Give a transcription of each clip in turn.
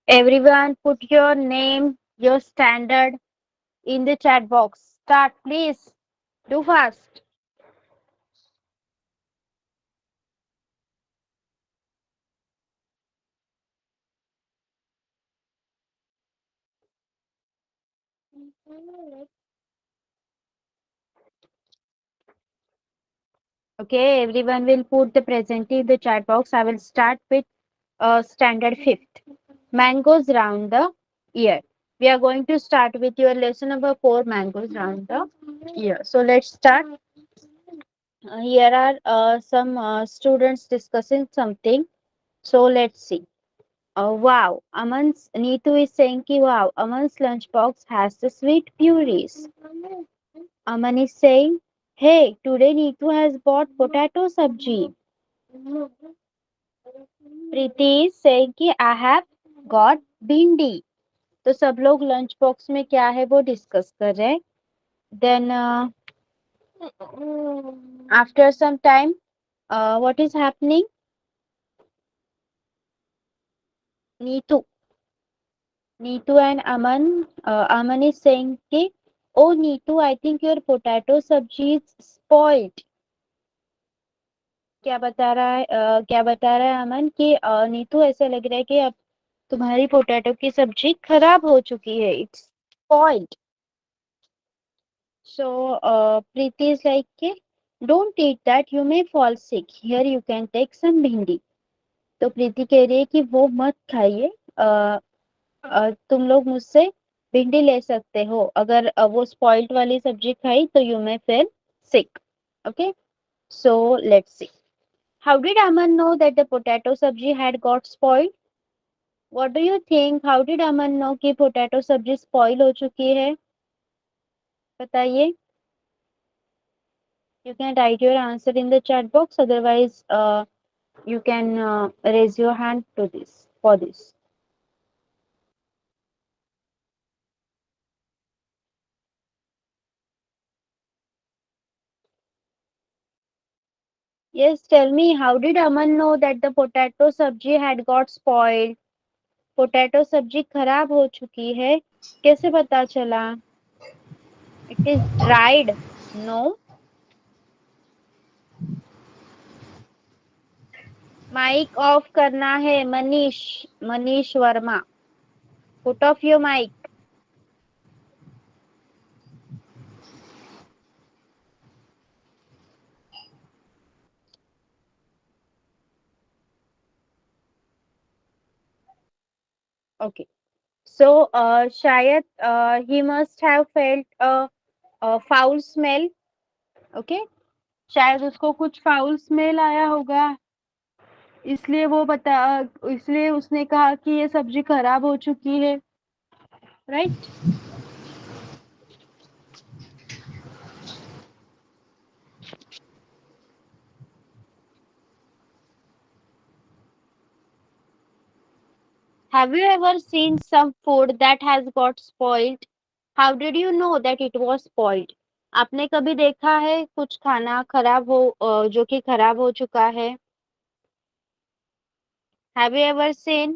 Everyone, put your name, your standard in the chat box. Start, please. Do fast. Okay, everyone will put the present in the chat box. I will start with standard fifth. Mangoes round the year. We are going to start with your lesson number 4, mangoes round the year. So let's start. Here are some students discussing something. So let's see. Wow, Aman's Neetu is saying ki wow, Aman's lunchbox has the sweet purees. Aman is saying, hey, today Neetu has bought potato sabji. Preeti is saying कि I have got भिंडी. तो सब लोग lunch box में क्या है वो discuss कर रहे हैं. Then after some time, what is happening? Neetu. Neetu and Aman. Aman is saying कि oh Neetu, I think your potato sabji is spoiled. क्या बता रहा है अमन कि नीतू ऐसा लग रहा है कि अब तुम्हारी पोटैटो की सब्जी खराब हो चुकी है. It's spoiled. So Preeti is like के don't eat that, you may fall sick, here you can take some bhindi. तो प्रीति कह रही है कि वो मत खाइए. तुम लोग मुझसे भिंडी ले सकते हो. अगर वो स्पॉइल्ड वाली सब्जी खाई तो you may feel sick. Okay, so let's see. How did Aman know that the potato sabji had got spoiled? What do you think? How did Aman know कि potato sabji spoil हो चुकी है? बताइए. You can write your answer in the chat box. Otherwise, you can raise your hand to this for this. Yes, tell me. How did Aman know that the potato sabji had got spoiled? Potato sabji खराब हो चुकी है. कैसे पता चला? It is dried. No. Mic off करना है. Manish. Manish Verma. Put off your mic. Okay. So, शायद he must have felt a foul smell. Okay. शायद उसको कुछ फाउल स्मेल आया होगा. इसलिए उसने कहा कि ये सब्जी खराब हो चुकी है. Right. Have you ever seen some food that has got spoiled? How did you know that it was spoiled? आपने कभी देखा है कुछ खाना खराब हो जो कि खराब हो चुका है? Have you ever seen?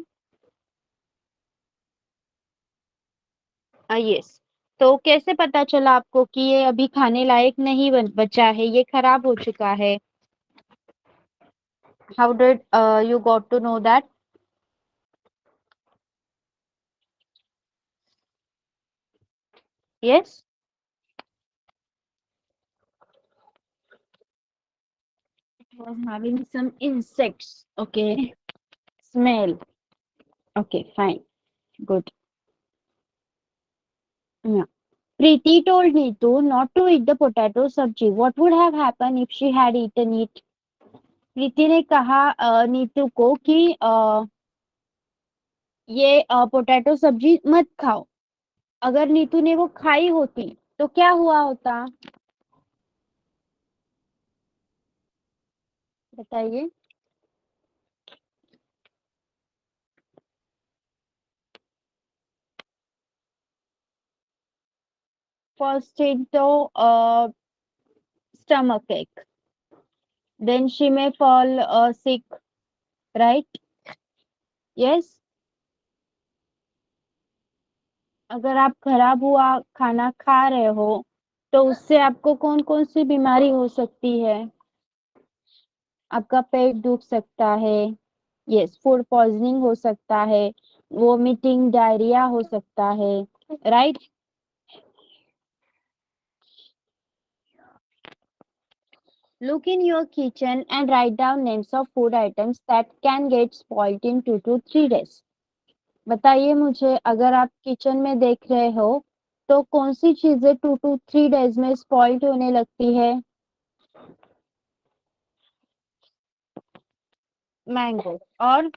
Yes. तो कैसे पता चला आपको कि ये अभी खाने लायक नहीं बचा है, ये खराब हो चुका है? How did you got to know that? Yes. It was having some insects. Okay. Smell. Okay, fine. Good. Yeah. Preeti told Neetu not to eat the potato sabji. What would have happened if she had eaten it? प्रीति ने कहा नीतू को कि ये potato सब्जी मत खाओ. अगर नीतू ने वो खाई होती तो क्या हुआ होता? बताइए. First into stomach ache. Then she may fall sick, right? Yes. अगर आप खराब हुआ खाना खा रहे हो तो उससे आपको कौन कौन सी बीमारी हो सकती है? आपका पेट दुख सकता है, यस, फूड पॉइजनिंग हो सकता है, वोमिटिंग, डायरिया हो सकता है, right? Look in your kitchen and write down names of food items that can get spoiled in 2 to 3 days. बताइए मुझे, अगर आप किचन में देख रहे हो तो कौन सी चीजें 2 to 3 डेज में स्पॉइल्ड होने लगती है? मैंगो। और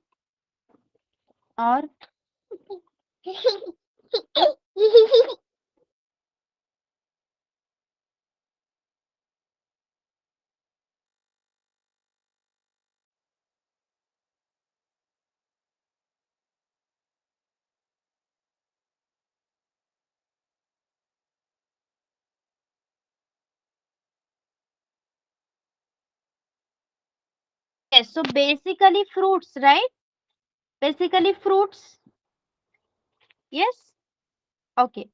yes, so basically fruits, right? Basically fruits. Yes. Okay.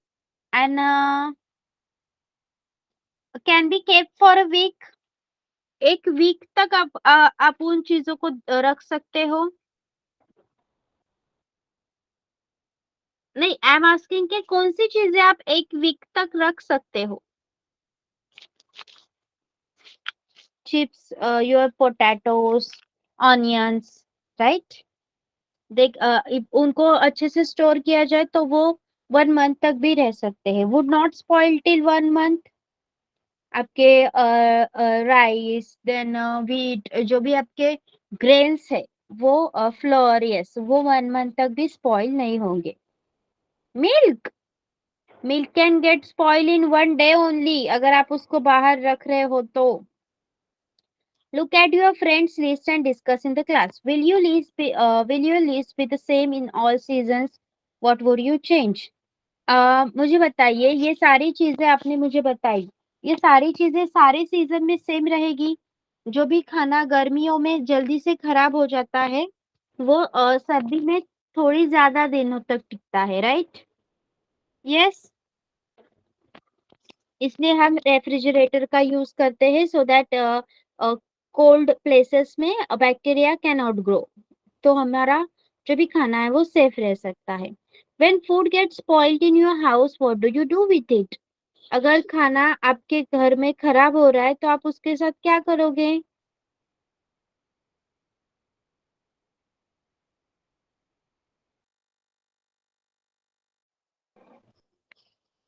And can be kept for a week. एक वीक तक आप उन चीजों को रख सकते हो? नहीं, आई एम आस्किंग कि कौन सी चीजें आप एक वीक तक रख सकते हो? Chips, your potatoes, onions, right? देख, उनको अच्छे से स्टोर किया जाए तो वो 1 मंथ तक भी रह सकते हैं, would not spoil till 1 month. आपके राइस, देन व्हीट, जो भी आपके ग्रेन्स है, वो फ्लोर, यस, वो 1 मंथ तक भी स्पॉइल नहीं होंगे। Milk, milk can get spoil in 1 day only, अगर आप उसको बाहर रख रहे हो तो। Look at your friends list and discuss in the class. Will you list be the same in all seasons? What would you change? मुझे बताइए, ये सारी चीजें आपने मुझे बताई, ये सारी चीजें सारे सीजन में सेम रहेगी? जो भी खाना गर्मियों में जल्दी से खराब हो जाता है वो सर्दी में थोड़ी ज्यादा दिनों तक टिकता है, राइट? यस। इसलिए हम रेफ्रिजरेटर का यूज करते हैं सो दैट कोल्ड प्लेसेस में बैक्टीरिया कैन नॉट ग्रो, तो हमारा जो भी खाना है वो सेफ रह सकता है। When food gets spoiled in your house, what do you do with it? अगर खाना आपके घर में खराब हो रहा है तो आप उसके साथ क्या करोगे?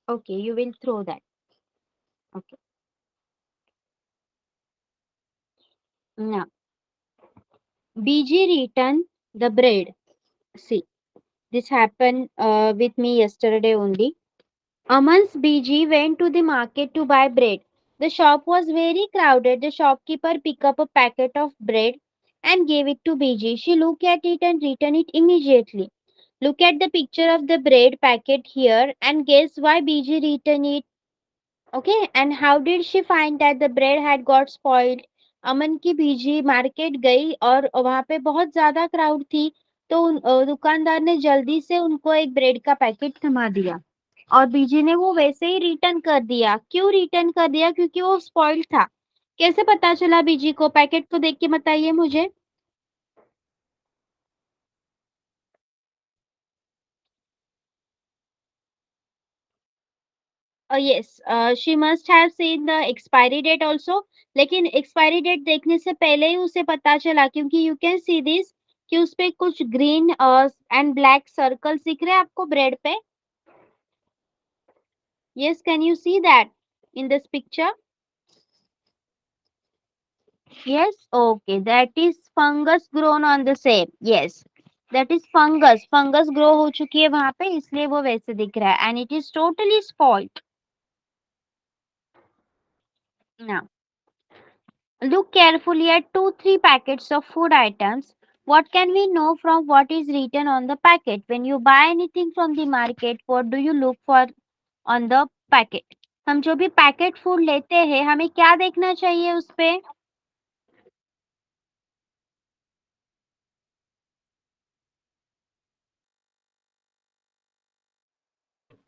Okay, you will throw that. Okay. Now, BG return the bread. See, this happened with me yesterday only. Aman's BG went to the market to buy bread. The shop was very crowded. The shopkeeper picked up a packet of bread and gave it to BG. She looked at it and returned it immediately. Look at the picture of the bread packet here and guess why BG returned it. Okay, and how did she find that the bread had got spoiled? अमन की बीजी market गई और वहां पे बहुत ज्यादा crowd थी, तो दुकानदार ने जल्दी से उनको एक ब्रेड का पैकेट थमा दिया और बीजी ने वो वैसे ही रिटर्न कर दिया। क्यों रिटर्न कर दिया? क्योंकि वो स्पॉइल्ड था। कैसे पता चला बीजी को? पैकेट को देख के बताइए मुझे। Yes, she must have seen the expiry date also, लेकिन एक्सपायरी डेट देखने से पहले ही उसे पता चला, क्योंकि यू कैन सी दिस कि उस पे कुछ ग्रीन एंड ब्लैक सर्कल दिख रहे हैं आपको ब्रेड पे। Yes, can you see that in this picture? Yes, okay, that is fungus grown on the same, yes, that is fungus, fungus grow हो चुकी है वहां पे, इसलिए वो वैसे दिख रहा है and it is totally spoiled. Now, look carefully at 2-3 packets of food items. What can we know from what is written on the packet? When you buy anything from the market, what do you look for on the packet? हम जो भी packet food लेते हैं हमें क्या देखना चाहिए उस पे?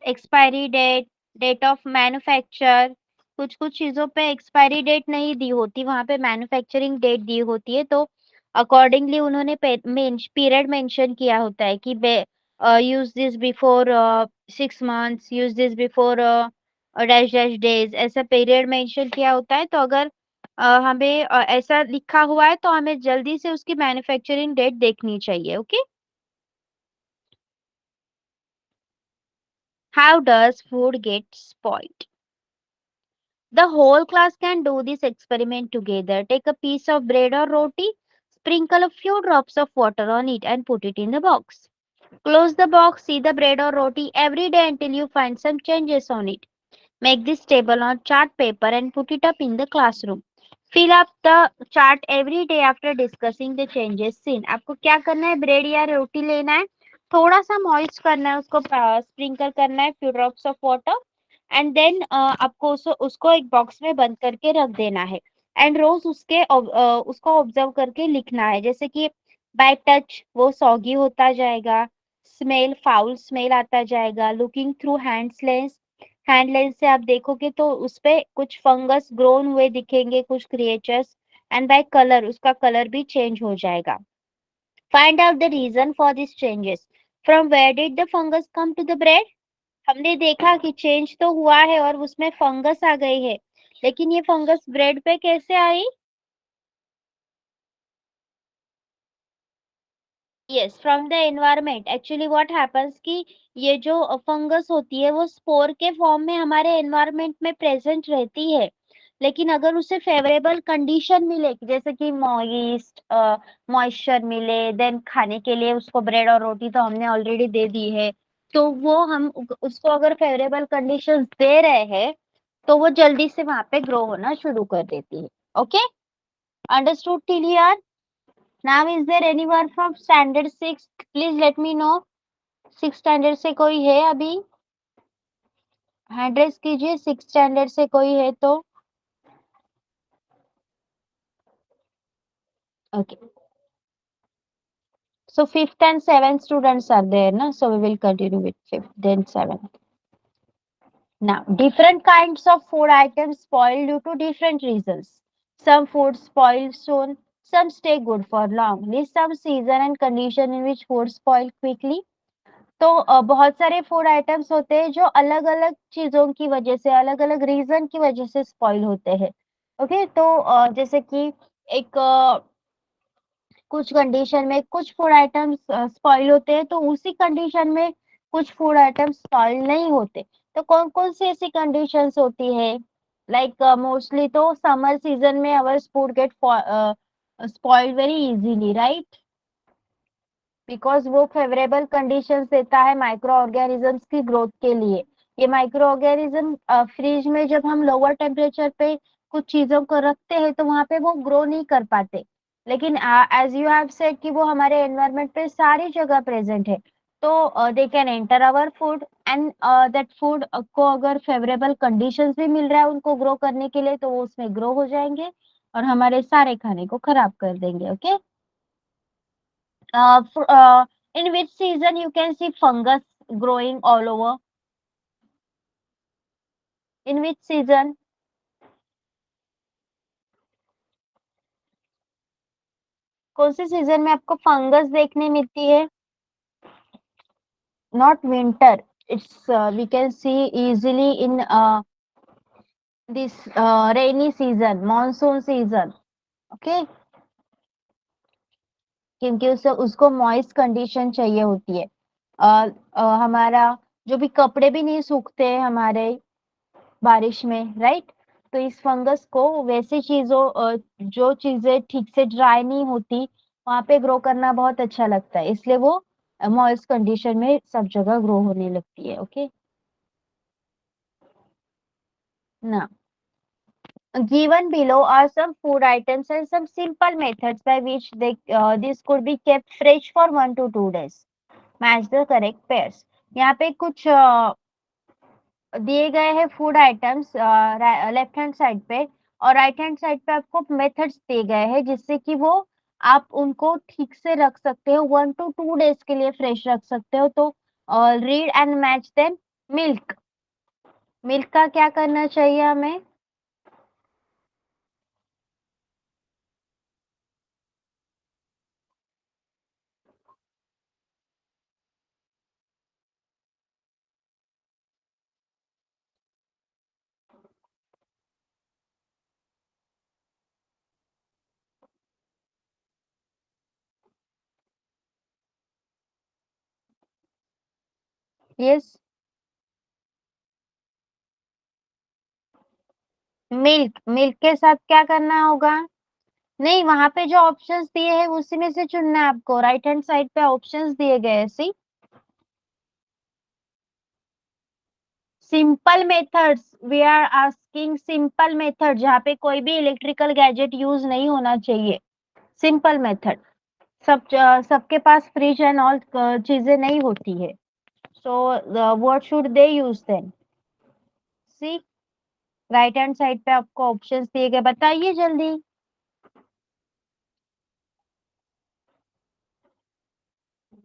Expiry date, date of manufacture, कुछ-कुछ चीज़ों पे एक्सपायरी डेट नहीं दी होती, वहाँ पे मैन्युफैक्चरिंग डेट दी होती है, तो अकॉर्डिंगली उन्होंने पीरियड मेंशन किया होता है कि use this before 6 months, use this before dash dash days, ऐसा पीरियड मेंशन किया होता है, तो अगर हमें ऐसा लिखा हुआ है, तो हमें जल्दी से उसकी मैन्युफैक्चरिंग डेट देखनी चाहिए, okay? How does food get spoiled? The whole class can do this experiment together. Take a piece of bread or roti, sprinkle a few drops of water on it, and put it in the box. Close the box, see the bread or roti every day until you find some changes on it. Make this table on chart paper and put it up in the classroom. Fill up the chart every day after discussing the changes seen. आपको क्या करना है? Bread या रोटी लेना है, थोड़ा सा moist करना है, उसको स्प्रिंकल करना है few drops of water and then आपको उसको एक बॉक्स में बंद करके रख देना है एंड रोज उसको ऑब्जर्व करके लिखना है, जैसे कि बाय टच वो सॉगी होता जाएगा, स्मेल फाउल स्मेल आता जाएगा, लुकिंग थ्रू हैंड लेंस से आप देखोगे तो उसपे कुछ फंगस ग्रोन हुए दिखेंगे, कुछ क्रिएचर्स एंड बाय कलर उसका कलर भी चेंज हो जाएगा. Find out the reason for this changes. From where did the fungus come to the bread? हमने देखा कि चेंज तो हुआ है और उसमें फंगस आ गई है, लेकिन ये फंगस ब्रेड पे कैसे आई? Yes, from the environment. Actually what happens कि ये जो फंगस होती है वो स्पोर के फॉर्म में हमारे एनवायरनमेंट में प्रेजेंट रहती है, लेकिन अगर उसे फेवरेबल कंडीशन मिले जैसे कि मॉइस्चर मिले, देन खाने के लिए उसको ब्रेड और रोटी तो हमने ऑलरेडी दे दी है, तो वो हम उसको अगर फेवरेबल कंडीशंस दे रहे हैं तो वो जल्दी से वहां पे ग्रो होना शुरू कर देती है. Okay, understood till here? Now is there anyone from standard 6? Please let me know. 6 standard से कोई है अभी? हैंड रेस कीजिए 6 स्टैंडर्ड से कोई है तो. Okay, so fifth and seventh students are there, na? So we will continue with fifth, then seventh. Now, different kinds of food items spoil due to different reasons. Some food spoil soon, some stay good for long. List some season and condition in which food spoil quickly. तो बहुत सारे food items होते हैं जो अलग-अलग चीज़ों की वजह से, अलग-अलग रीज़न की वजह से स्पॉइल होते हैं। ओके, तो जैसे कि एक कुछ कंडीशन में कुछ फूड आइटम्स स्पॉइल होते हैं, तो उसी कंडीशन में कुछ फूड आइटम्स स्पॉइल नहीं होते. तो कौन-कौन सी ऐसी कंडीशंस होती है? लाइक मोस्टली तो समर सीजन में our food get spoiled very easily, right? Because वो फेवरेबल कंडीशंस देता है माइक्रो ऑर्गेनिजम्स की ग्रोथ के लिए. ये माइक्रो ऑर्गेनिज्म फ्रिज में जब हम लोअर टेम्परेचर पे कुछ चीज़ों को रखते हैं तो वहाँ पे वो ग्रो नहीं कर पाते. लेकिन एज़ यू हैव सेड कि वो हमारे एनवायरनमेंट पे सारी जगह प्रेज़ेंट है. तो they can enter our food and that food को अगर फेवरेबल कंडीशंस भी मिल रहा है उनको ग्रो करने के लिए तो वो उसमें ग्रो हो जाएँगे और हमारे सारे खाने को खराब कर देंगे. Okay? In which season you can see fungus growing all over? In which season? कौन से सीजन में आपको फंगस देखने मिलती है? Not winter. It's we can see easily in this rainy season, monsoon season. Okay, क्योंकि उसे उसको मॉइस्ट कंडीशन चाहिए होती है. हमारा जो भी कपड़े भी नहीं सूखते हैं हमारे बारिश में, राइट? तो इस फंगस को वैसी जो चीजें ठीक से ड्राई नहीं होती वहां पे ग्रो करना बहुत अच्छा लगता है, इसलिए वो मॉइस्ट कंडीशन में सब जगह ग्रो होने लगती है. ओके, ना given below are some food items and some simple methods by which this could be kept fresh for 1 to 2 days. Match the correct pairs. यहाँ पे कुछ दिए गए हैं food items left hand side पे और राइट हैंड साइड पे आपको मेथड्स दिए गए हैं जिससे कि वो आप उनको ठीक से रख सकते हो, 1 to 2 डेज के लिए फ्रेश रख सकते हो. तो read and match them. Milk, milk का क्या करना चाहिए हमें? यस, मिल्क, मिल्क के साथ क्या करना होगा? नहीं, वहां पे जो ऑप्शंस दिए हैं उसी में से चुनना है आपको। राइट हैंड साइड पे ऑप्शंस दिए गए हैं, C. Simple methods, we are asking simple method, जहाँ पे कोई भी इलेक्ट्रिकल गैजेट यूज नहीं होना चाहिए। Simple method. सबके पास फ्रिज एंड ऑल चीजें नहीं होती है। So what should they use then? See, right hand side पे आपको ऑप्शंस दिए गए, बताइए जल्दी।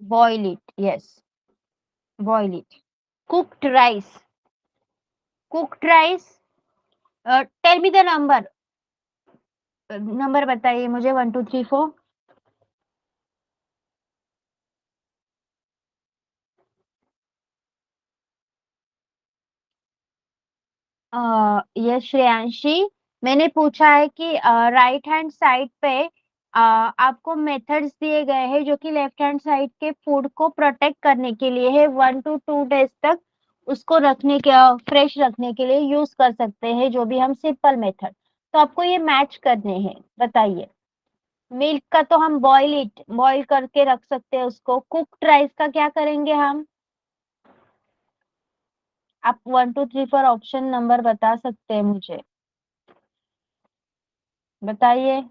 Boil it, yes, boil it. Cooked rice, cooked rice, tell me the number, number बताइए मुझे, 1 2 3 4। यस श्रेयांशी, मैंने पूछा है कि राइट हैंड साइड पे आपको मेथड्स दिए गए हैं जो कि लेफ्ट हैंड साइड के फूड को प्रोटेक्ट करने के लिए है, 1 to 2 डेज तक उसको रखने के, फ्रेश रखने के लिए यूज कर सकते हैं, जो भी हम सिंपल मेथड। तो आपको ये मैच करने हैं, बताइए। मिल्क का तो हम बॉईल इट, बॉईल करके रख सकते हैं उसको। कुक्ड राइस का क्या करेंगे हम? आप 1 2 3 4 ऑप्शन नंबर बता सकते हैं मुझे, बताइए।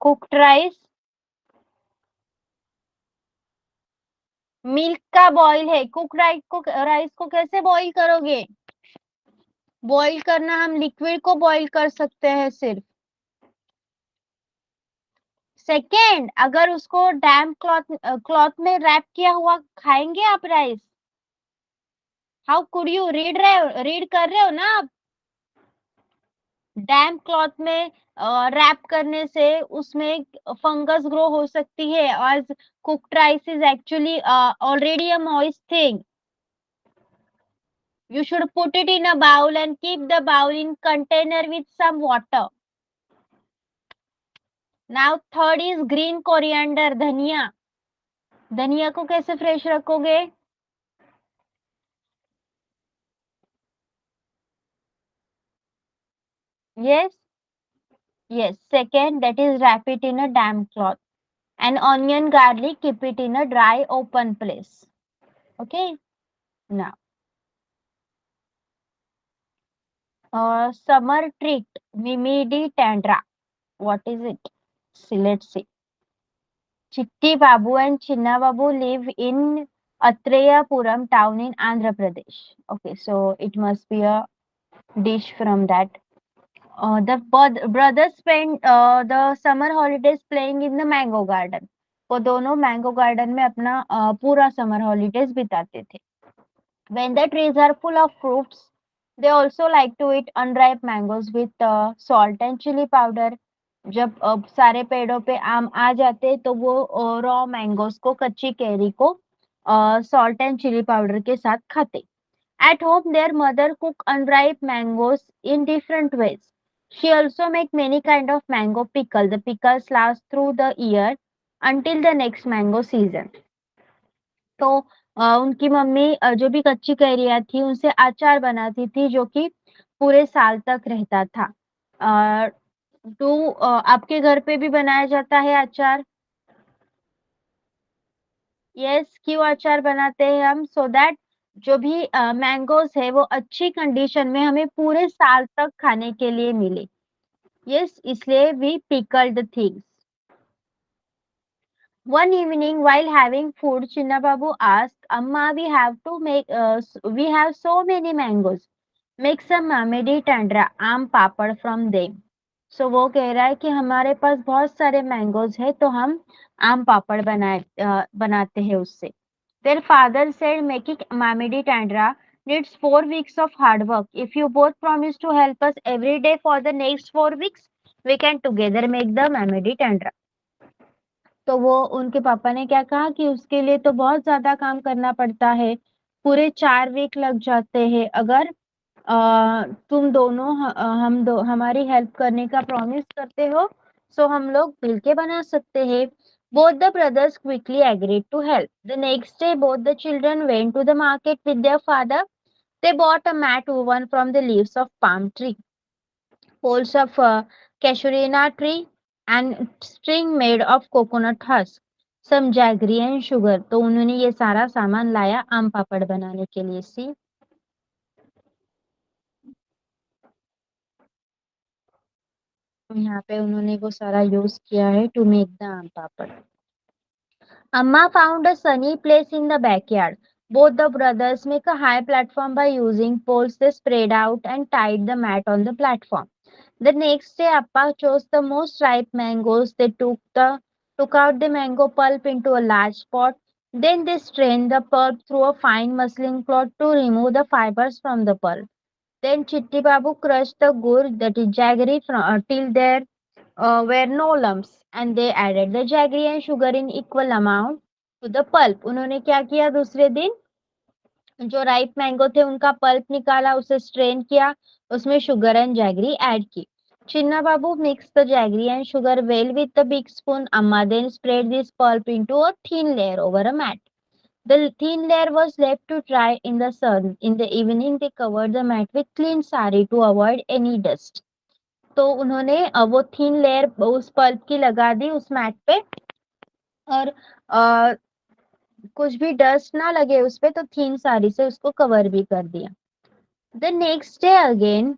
कुक्ड राइस, मिल्क का बॉईल है, कुक राइस को कैसे बॉईल करोगे? बॉईल करना, हम लिक्विड को बॉईल कर सकते हैं सिर्फ। सेकेंड, अगर उसको डैम क्लॉथ क्लॉथ में रैप किया हुआ खाएंगे आप rice? How could you, read कर रहे हो ना आप? डैम क्लॉथ में रैप करने से उसमें फंगस ग्रो हो सकती है, और cooked rice is actually already a moist thing. You should put it in a bowl and keep the bowl in container with some water. Now third is green coriander, धनिया। धनिया को कैसे fresh रखोगे? Yes, yes. Second, that is wrap it in a damp cloth. And onion, garlic, keep it in a dry, open place. Okay. Now, summer treat, Mimidi Tandra. What is it? See, let's see. Chitti Babu and Chinna Babu live in Atreyapuram town in Andhra Pradesh. Okay, so it must be a dish from that. Brothers spend the summer holidays playing in the mango garden. वो दोनों mango garden में अपना पूरा summer holidays बिताते थे. When the trees are full of fruits, they also like to eat unripe mangoes with salt and chili powder. जब सारे पेड़ों पे आम आ जाते तो वो रॉ मैंगोस को, कच्ची कैरी को सॉल्ट एंड चिली पाउडर के साथ खाते. At home, their mother cook unripe mangoes in different ways. She also make many kind of mango pickle. The pickles last through the year until the next mango season. तो उनकी mummy जो भी कच्ची कैरियाँ थी उनसे अचार बनाती थी जो कि पूरे साल तक रहता था। अ, आपके घर पे भी बनाया जाता है अचार? यस, क्यों अचार बनाते हैं हम? सो दैट जो भी मैंगोज है वो अच्छी कंडीशन में हमें पूरे साल तक खाने के लिए मिले। यस, इसलिए we pickled things. One evening while having food, Chinna Babu asked, Amma, we have so many mangoes. Make some Mamedi Tandra, Aam Papad from them. सो वो कह रहा है कि हमारे पास बहुत सारे मैंगोज है तो हम आम पापड़ बनाते हैं उससे। Their father said making Mamidi Tandra needs 4 weeks of hard work. If you both promise to help us every day for the next 4 weeks, we can together make the Mamidi Tandra. तो वो उनके पापा ने क्या कहा कि उसके लिए तो बहुत ज्यादा काम करना पड़ता है, पूरे 4 वीक लग जाते हैं। अगर तुम दोनों हमारी हेल्प करने का प्रॉमिस करते हो सो हम लोग मिलके बना सकते हैं। Both the brothers quickly agreed to help. The next day, both the children went to the market with their father. They bought a mat woven from the leaves of palm tree, poles of casuarina tree, and string made of coconut husk, some jaggery and sugar. तो उन्होंने ये सारा सामान लाया आम पापड़ बनाने के लिए। सी यहाँ पे उन्होंने वो सारा यूज किया है टू मेक द आम पापड़। Amma found a sunny place in the backyard. Both the brothers make a high platform by using poles they spread out and tied the mat on the platform. The next day, Appa chose the most ripe mangoes. They took out the mango pulp into a large pot. Then they strained the pulp through a fine muslin cloth to remove the fibers from the pulp. Then Chitti Babu crushed the gur, that is jaggery, till there were no lumps, and they added the jaggery and sugar in equal amount to the pulp. उन्होंने क्या किया दूसरे दिन, जो ripe mango थे उनका pulp निकाला, उसे स्ट्रेन किया, उसमें शुगर एंड जैगरी ऐड की। Chinna Babu mixed the jaggery and sugar well with the big spoon. Amma then spread this pulp into a thin layer over a mat. The thin layer was left to dry in the sun. In the evening, they covered the mat with clean sari to avoid any dust. तो उन्होंने वो thin layer उस pulp की लगा दी उस mat पे, और कुछ भी डस्ट ना लगे उस पे, तो थिन साड़ी से उसको कवर भी कर दिया। The next day again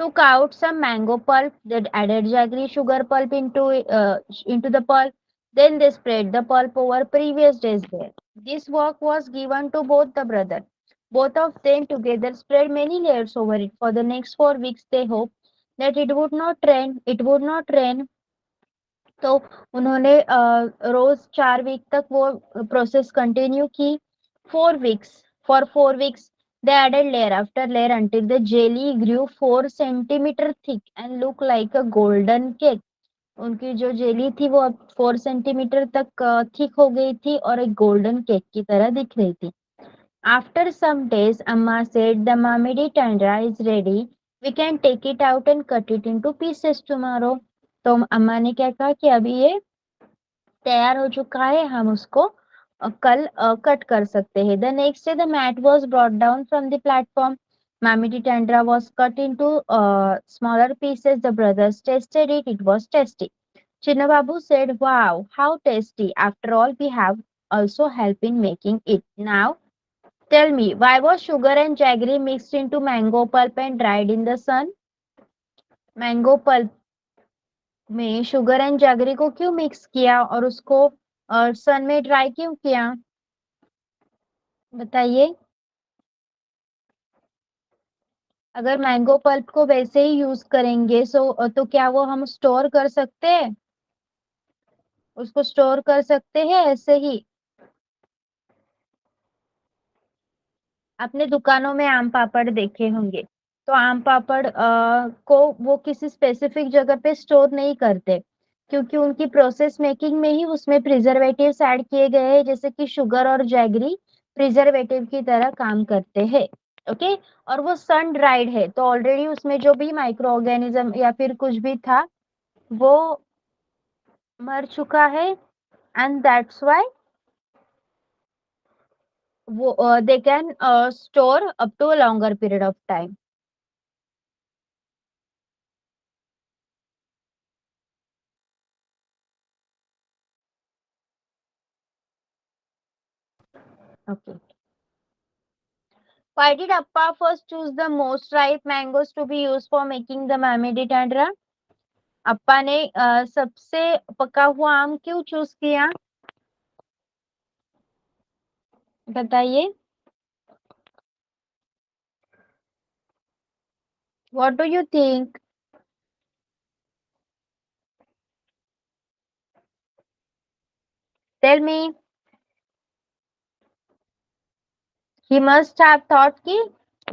took out some mango pulp, that added jaggery sugar pulp into the pulp. Then they spread the pulp over previous day's layer. This work was given to both the brothers. Both of them together spread many layers over it. For the next 4 weeks, they hoped that it would not rain. It would not rain. तो उन्होंने रोज 4 week तक वो process continue की। 4 weeks, for 4 weeks they added layer after layer until the jelly grew 4 centimeter thick and looked like a golden cake. उनकी जो jelly थी वो अब 4 सेंटीमीटर तक थिक हो गई थी और एक गोल्डन केक की तरह दिख रही थी। After some days, Amma said, the Mamidi Tandra is ready. We can take it out and cut it into pieces tomorrow. तो अम्मा ने क्या कहा कि अभी ये तैयार हो चुका है, हम उसको कल कट कर सकते हैं। The next day, the mat was brought down from the platform. Mamidi Tandra was cut into smaller pieces. The brothers tasted it. It was tasty. Chinnababu said, wow, how tasty. After all, we have also helped in making it. Now, tell me, why was sugar and jaggery mixed into mango pulp and dried in the sun? Mango pulp में sugar and jaggery को क्यों mix किया और उसको सन में dry क्यों किया, बताइए। अगर मैंगो पल्प को वैसे ही यूज करेंगे तो क्या वो हम स्टोर कर सकते हैं, उसको स्टोर कर सकते हैं ऐसे ही। आपने दुकानों में आम पापड़ देखे होंगे, तो आम पापड़ को वो किसी स्पेसिफिक जगह पे स्टोर नहीं करते, क्योंकि उनकी प्रोसेस मेकिंग में ही उसमें प्रिजर्वेटिव्स ऐड किए गए हैं, जैसे कि शुगर और जैगरी प्रिजर्वेटिव की तरह काम करते हैं। ओके, और वो सन ड्राइड है तो ऑलरेडी उसमें जो भी माइक्रो ऑर्गेनिज्म या फिर कुछ भी था वो मर चुका है, एंड दैट्स व्हाई वो they can store up to a longer period of time. Okay, why did Appa first choose the most ripe mangoes to be used for making the Mamidi Tandra? अप्पा ने सबसे पका हुआ आम क्यों choose किया, बताइए। What do you think? Tell me. He must have thought कि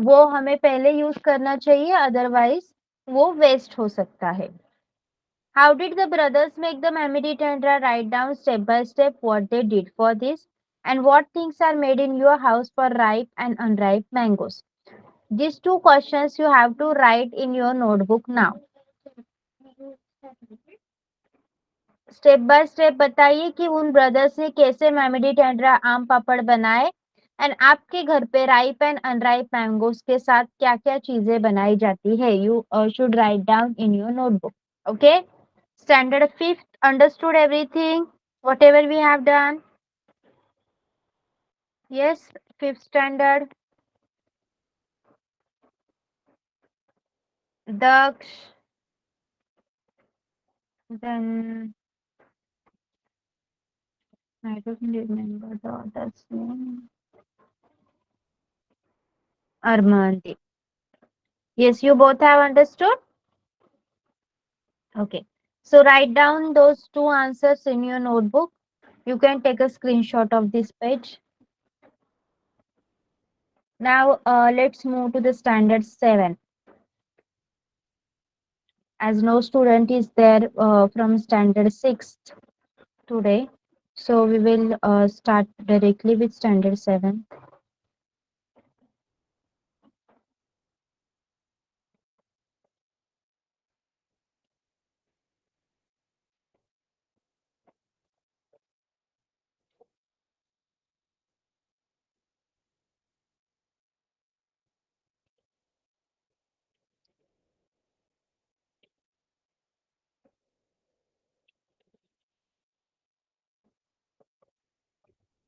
वो हमें पहले यूज करना चाहिए, अदरवाइज वो वेस्ट हो सकता है. How did the brothers make the memory Tendra write down step by step what they did for this and what things are made in your house for ripe and unripe mangoes? These two questions you have to write in your notebook now. Step by step बताइए कि उन brothers ने कैसे memory टेंडरा आम पापड़ बनाए and आपके घर पे राइप एंड अनराइप मैंगोस के साथ क्या क्या चीजें बनाई जाती है. You should write down in your notebook. Okay. Standard fifth. Understood everything whatever we have done? Yes. Fifth standard. Daksh. Then I don't remember the other's name. Armandi. Yes, you both have understood? Okay. So write down those two answers in your notebook. You can take a screenshot of this page. Now let's move to the standard 7. As no student is there from standard 6 today, so we will start directly with standard 7.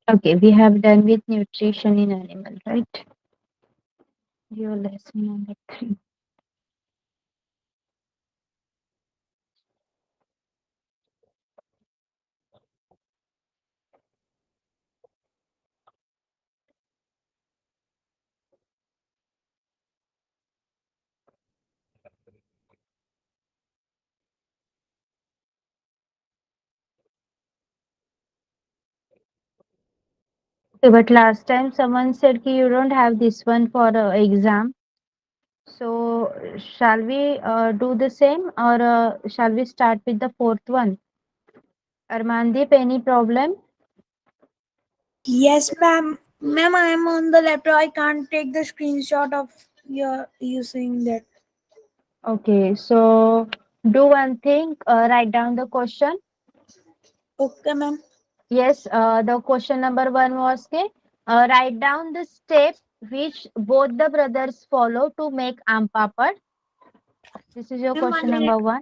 Okay, we have done with nutrition in animal, right? Your lesson number 3. Okay, but last time someone said ki you don't have this one for exam. So shall we do the same or shall we start with the fourth one? Armandeep, any problem? Yes, ma'am. Ma'am, I am on the laptop. I can't take the screenshot of your you saying that. Okay, so do one thing, write down the question. Okay, ma'am. Yes, the question number 1 was ke, write down the step which both the brothers follow to make aam papad. This is your Ma'am, question 1 minute. number 1.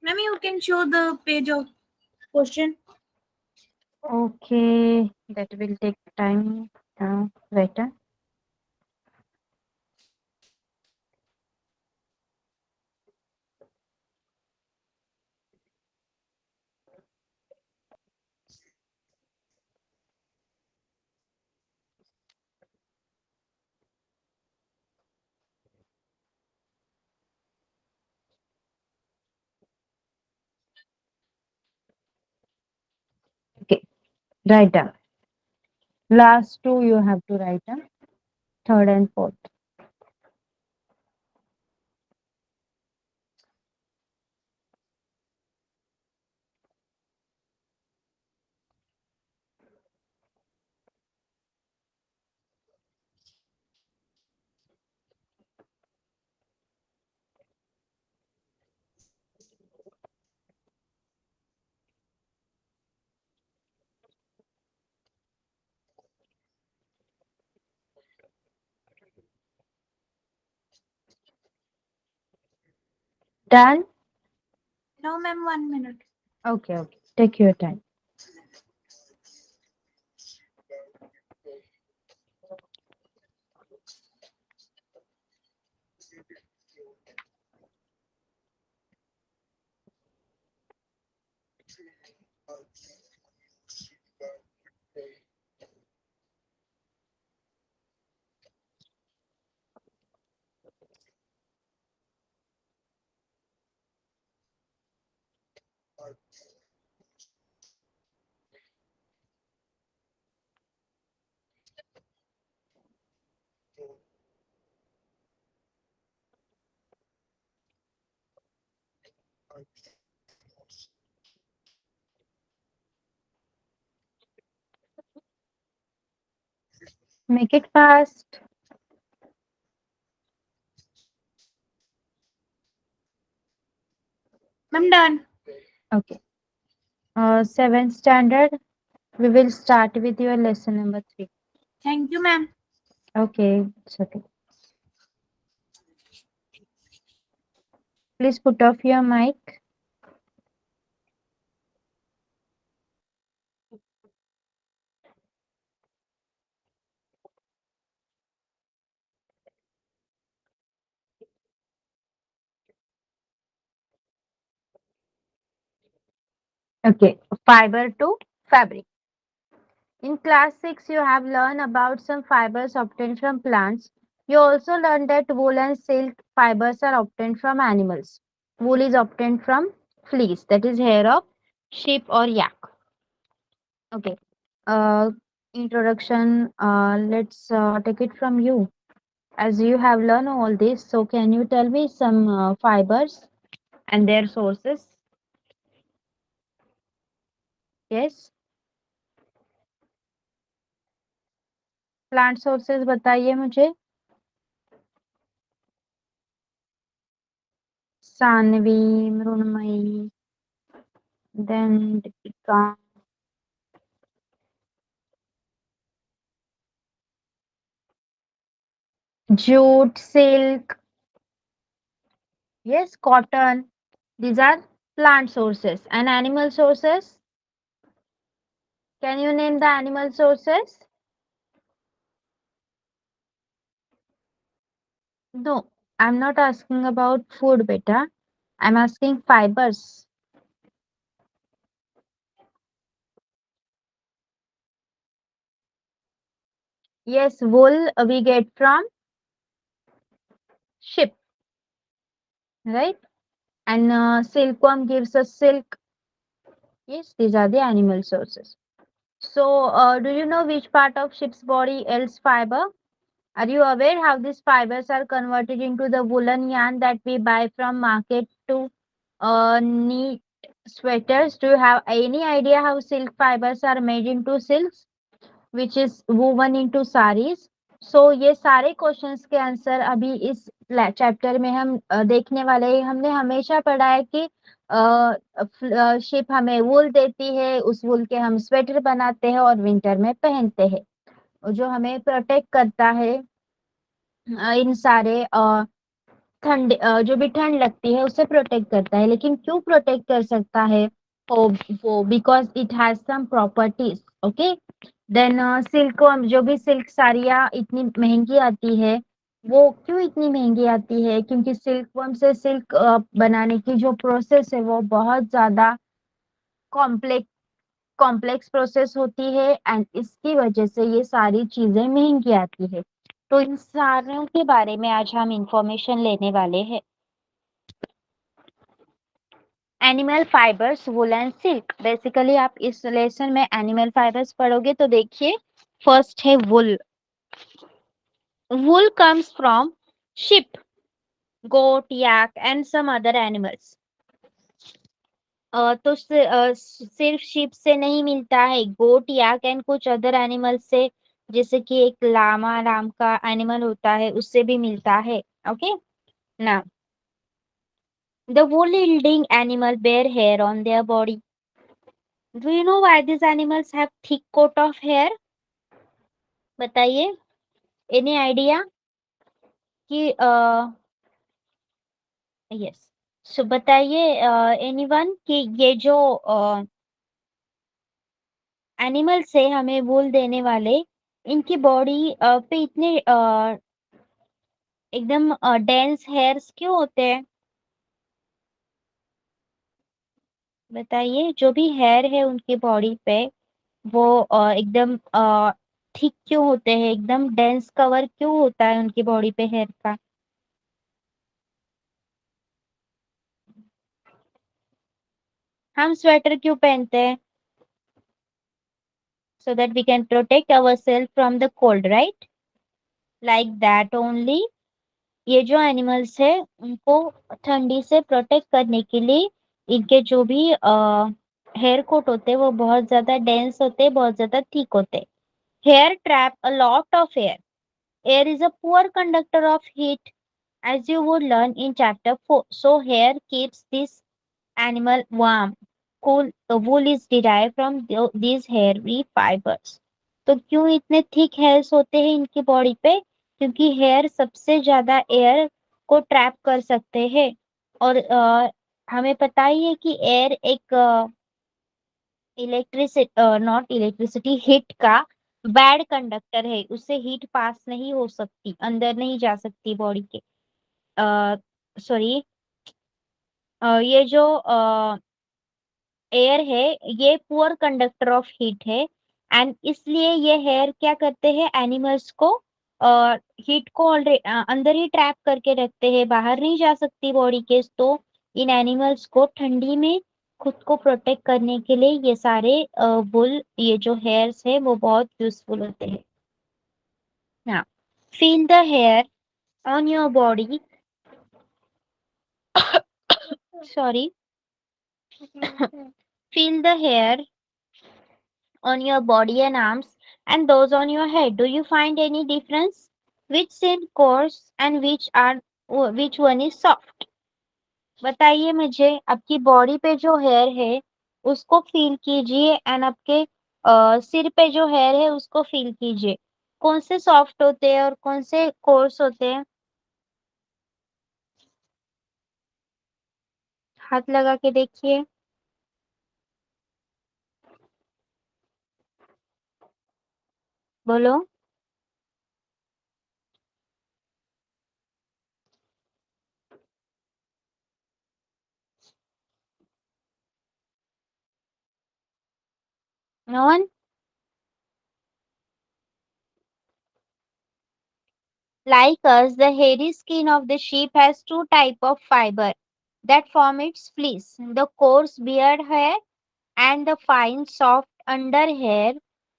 Ma'am, you can show the page of question. Okay, that will take time. Wait. Okay, write down. Last two you have to write down. Third and fourth. Done? No, ma'am, 1 minute. Okay, okay. Take your time. Make it fast. I'm done. Okay. Seventh standard. We will start with your lesson number 3. Thank you, ma'am. Okay, it's okay. Please put off your mic. Okay, fiber to fabric. In class 6, you have learned about some fibers obtained from plants. You also learned that wool and silk fibers are obtained from animals. Wool is obtained from fleece, that is hair of sheep or yak. Okay. Uh, Introduction. Let's take it from you. As you have learned all this, so can you tell me some fibers and their sources? Yes. Plant sources बताइए मुझे. Saanvi, Mrinmayi, then Deepika. Jute, silk, yes, cotton. These are plant sources. And animal sources? Can you name the animal sources? No, I'm not asking about food, beta. I'm asking fibers. Yes, wool we get from sheep, right? And silkworm gives us silk. Yes, these are the animal sources. So, do you know which part of sheep's body else fiber? Are you aware how these fibers are converted into the woolen yarn that we buy from market to knit sweaters? Do you have any idea how silk fibers are made into silks, which is woven into saris? So ये सारे questions के answer अभी इस chapter में हम देखने वाले हैं. हमने हमेशा पढ़ा है कि शिप हमें वूल देती है, उस वूल के हम स्वेटर बनाते हैं और विंटर में पहनते हैं, जो हमें प्रोटेक्ट करता है इन सारे ठंड जो भी ठंड लगती है उससे प्रोटेक्ट करता है. लेकिन क्यों प्रोटेक्ट कर सकता है वो because it has some properties. Okay. Then silk जो भी सिल्क साड़ियाँ इतनी महंगी आती है, वो क्यों इतनी महंगी आती है? क्योंकि सिल्क वर्म से सिल्क बनाने की जो प्रोसेस है वो बहुत ज्यादा कॉम्प्लेक्स कॉम्प्लेक्स प्रोसेस होती है एंड इसकी वजह से ये सारी चीजें महंगी आती है. तो इन सारों के बारे में आज हम इंफॉर्मेशन लेने वाले हैं. Animal fibres, wool and silk. Basically आप इस लेसन में एनिमल फाइबर्स पढ़ोगे तो देखिए फर्स्ट है wool. Wool comes from sheep, goat, yak and some other animals. तो सिर्फ शिप से नहीं मिलता है, गोट, याक एंड कुछ अदर एनिमल से, जैसे कि एक लामा नाम का एनिमल होता है उससे भी मिलता है. Okay. Now the wool yielding animal bear hair on their body. Do you know why these animals have thick coat of hair? बताइए. Any idea? कि yes. So बताइए anyone कि ये जो एनिमल्स है हमें वूल देने वाले, इनकी बॉडी पे इतने एकदम डेंस हेयर्स क्यों होते हैं? बताइए. जो भी हेयर है उनकी बॉडी पे वो एकदम थिक क्यों होते हैं, एकदम डेंस कवर क्यों होता है उनकी बॉडी पे हेयर का? हम स्वेटर क्यों पहनते हैं? So that we can protect ourselves from the cold, right? Like that only. ये जो एनिमल्स है उनको ठंडी से प्रोटेक्ट करने के लिए इनके जो भी हेयर कोट होते हैं वो बहुत ज्यादा डेंस होते हैं, बहुत ज्यादा थिक होते हैं. Hair trap a lot of air. Air is a poor conductor of heat, as you would learn in chapter 4. So hair keeps this animal warm. Cool. The wool is derived from these hairy fibers. तो क्यों इतने thick hairs होते हैं इनकी body पे? क्योंकि hair सबसे ज्यादा एयर को ट्रैप कर सकते हैं. और हमें पता ही है कि एयर एक इलेक्ट्रिसिटी नॉट इलेक्ट्रिसिटी हीट का बैड कंडक्टर है. उससे हीट पास नहीं हो सकती, अंदर नहीं जा सकती बॉडी के. सॉरी, ये जो एयर है ये पुअर कंडक्टर ऑफ हीट है. एंड इसलिए ये हेयर क्या करते हैं एनिमल्स को हीट को ऑलरेडी अंदर ही ट्रैप करके रखते हैं, बाहर नहीं जा सकती बॉडी के. तो इन एनिमल्स को ठंडी में खुद को प्रोटेक्ट करने के लिए ये सारे वुल, ये जो हेयर्स है वो बहुत यूजफुल होते हैं. हाँ, feel the hair on your body. Sorry. Feel the hair on your body and arms and those on your head. Do you find any difference? Which seem coarse and which one is soft? बताइए मुझे. आपकी body पे जो hair है उसको feel कीजिए and आपके सिर पे जो हेयर है उसको फील कीजिए. कौन से सॉफ्ट होते हैं और कौन से कोर्स होते हैं? हाथ लगा के देखिए. बोलो. No one. Like us, the hairy skin of the sheep has two type of fiber that form its fleece, the coarse beard hair and the fine soft under hair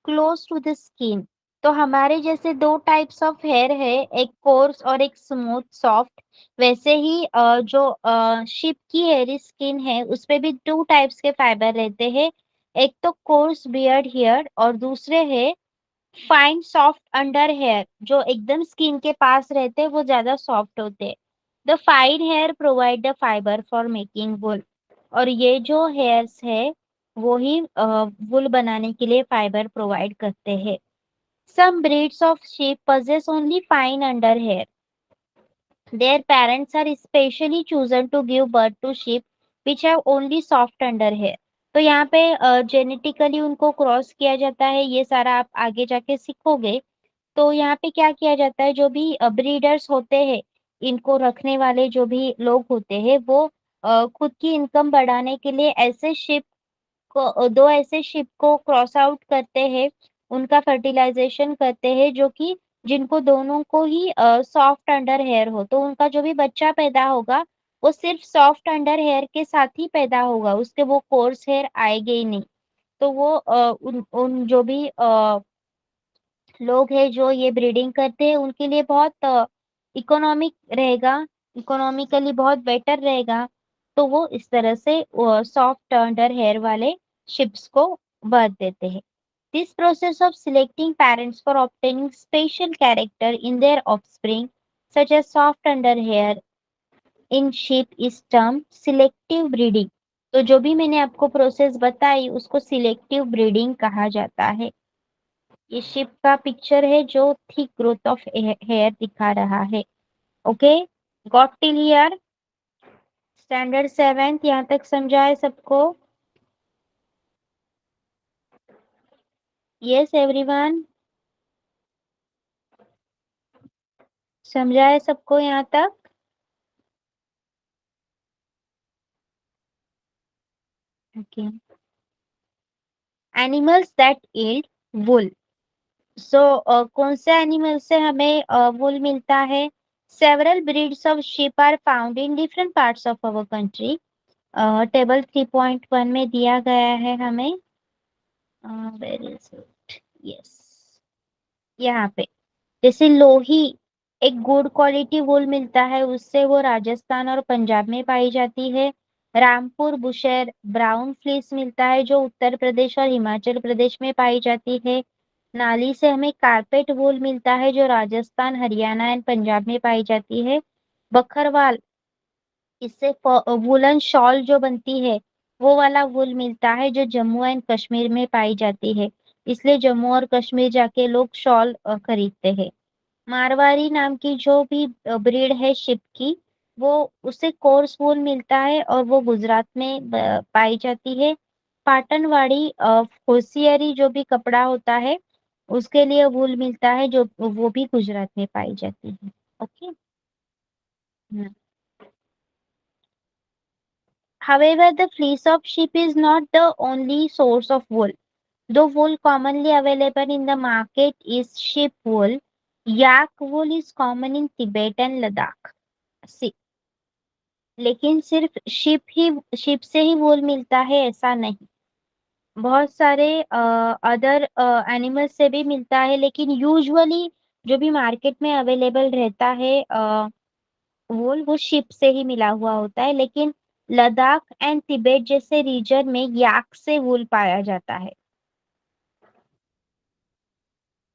close to the skin. तो हमारे जैसे दो types of hair है, एक course और एक smooth soft. वैसे ही जो शिप की हेयरी स्किन है उसपे भी टू टाइप्स के फाइबर रहते हैं. एक तो कोर्स बियर्ड हेयर और दूसरे है फाइन सॉफ्ट अंडर हेयर, जो एकदम स्किन के पास रहते हैं वो ज्यादा सॉफ्ट होते हैं. The fine hair provide the fibre for making wool. और ये जो हेयर्स है वो ही वुल बनाने के लिए फाइबर प्रोवाइड करते हैं. Some breeds of sheep possess only fine under hair. Their parents are specially chosen to give birth to sheep which have only soft under hair. तो यहाँ पे जेनेटिकली उनको क्रॉस किया जाता है. ये सारा आप आगे जाके सीखोगे. तो यहाँ पे क्या किया जाता है, जो भी ब्रीडर्स होते हैं, इनको रखने वाले जो भी लोग होते हैं वो खुद की इनकम बढ़ाने के लिए ऐसे शिप को, दो ऐसे शिप को क्रॉस आउट करते हैं, उनका फर्टिलाइजेशन करते हैं, जो कि जिनको दोनों को ही सॉफ्ट अंडर हेयर हो. तो उनका जो भी बच्चा पैदा होगा वो सिर्फ सॉफ्ट अंडर हेयर के साथ ही पैदा होगा, उसके वो कोर्स हेयर आएंगे ही नहीं. तो वो उन जो भी लोग हैं जो ये ब्रीडिंग करते हैं उनके लिए बहुत इकोनॉमिक रहेगा, इकोनॉमिकली बहुत बेटर रहेगा. तो वो इस तरह से सॉफ्ट अंडर हेयर वाले शिप्स को बर्थ देते हैं. This process of selecting parents for obtaining special character in their offspring such as soft under hair in sheep is term selective breeding. तो जो भी मैंने आपको प्रोसेस बताई उसको सिलेक्टिव ब्रीडिंग कहा जाता है. ये शिप का पिक्चर है जो थिक ग्रोथ ऑफ हेयर दिखा रहा है. Okay, got till here? Standard 7th यहाँ तक समझा है सबको? यस एवरीवन, समझा है सबको यहाँ तक? Okay. Animals that yield wool. So कौन से एनिमल से हमें वुल मिलता है? Several breeds of sheep are found in different parts of our country. Table 3.1 में दिया गया है हमें। Where is it? यस, यहाँ पे। जैसे लोही एक गुड क्वालिटी वूल मिलता है, उससे वो राजस्थान और पंजाब में पाई जाती है। रामपुर बुशेर ब्राउन फ्लीस मिलता है जो उत्तर प्रदेश और हिमाचल प्रदेश में पाई जाती है। नाली से हमें कारपेट वूल मिलता है जो राजस्थान, हरियाणा एंड पंजाब में पाई जाती है। बखरवाल, इससे वुलन शॉल जो बनती है वो वाला वूल मिलता है जो जम्मू एंड कश्मीर में पाई जाती है, इसलिए जम्मू और कश्मीर जाके लोग शॉल खरीदते हैं। मारवाड़ी नाम की जो भी ब्रीड है शिप की, वो उसे कोर्स वूल मिलता है और वो गुजरात में पाई जाती है। पाटनवाड़ी होसियरी जो भी कपड़ा होता है उसके लिए वूल मिलता है जो वो भी गुजरात में पाई जाती है। Okay. However, the fleece of sheep is not the only source of wool. The wool commonly available in the market is sheep wool. Yak wool is common in Tibet and Ladakh. See, लेकिन सिर्फ sheep से ही वूल मिलता है ऐसा नहीं। बहुत सारे other animal से भी मिलता है, लेकिन यूजुअली जो भी मार्केट में अवेलेबल रहता है वूल, वो शिप से ही मिला हुआ होता है। लेकिन लद्दाख एंड तिब्बत जैसे रीजन में याक से वूल पाया जाता है।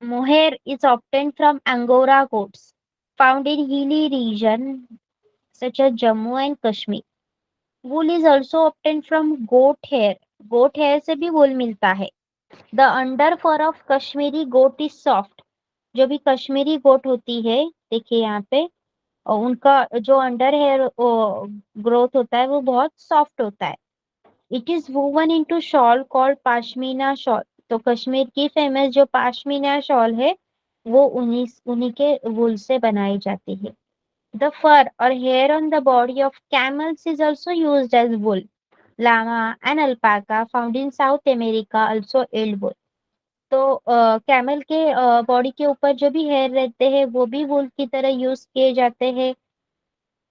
Mohair is obtained from Angora goats found in hilly region such as Jammu and Kashmir. Wool is also obtained from goat hair. Goat hair से भी वूल मिलता है। The under fur of Kashmiri goat is soft. जो भी कश्मीरी गोट होती है, देखिए यहाँ पे, और उनका जो अंडर हेयर ग्रोथ होता है वो बहुत सॉफ्ट होता है। It is woven into shawl called pashmina shawl. तो कश्मीर की फेमस जो पाशमीना शॉल है वो उन्हीं उन्हीं के वूल से बनाई जाती है। द फर और hair on the body of camels is also used as wool. llama and alpaca found in South America also yield wool. तो कैमल के बॉडी के ऊपर जो भी हेयर रहते हैं वो भी वूल की तरह यूज किए जाते हैं।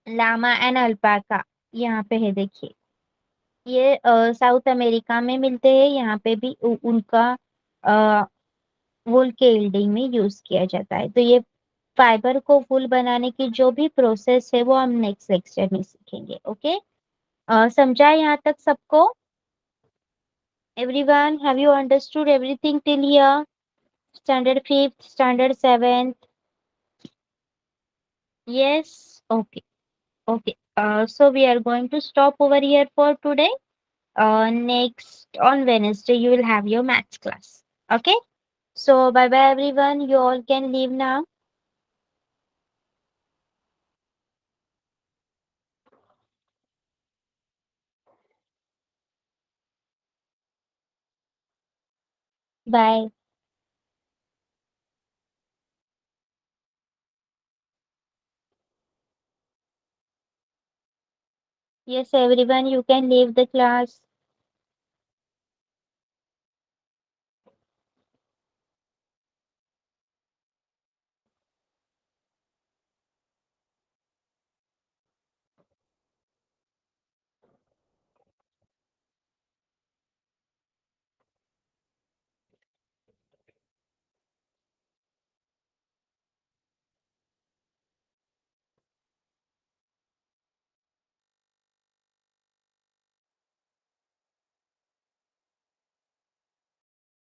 लामा एंड अल्पाका यहाँ पे है, देखिए, ये साउथ अमेरिका में मिलते हैं। यहाँ पे भी उनका वूल के यील्डिंग में यूज किया जाता है। तो ये फाइबर को वूल बनाने की जो भी प्रोसेस है वो हम नेक्स्ट लेक्चर में सीखेंगे। ओके, समझा यहाँ तक सबको? Everyone, have you understood everything till here? Standard 5th, standard 7th? Yes? Okay. Okay. So we are going to stop over here for today. Next on Wednesday, you will have your maths class. Okay? So bye bye everyone. You all can leave now. Bye. Yes, everyone, you can leave the class.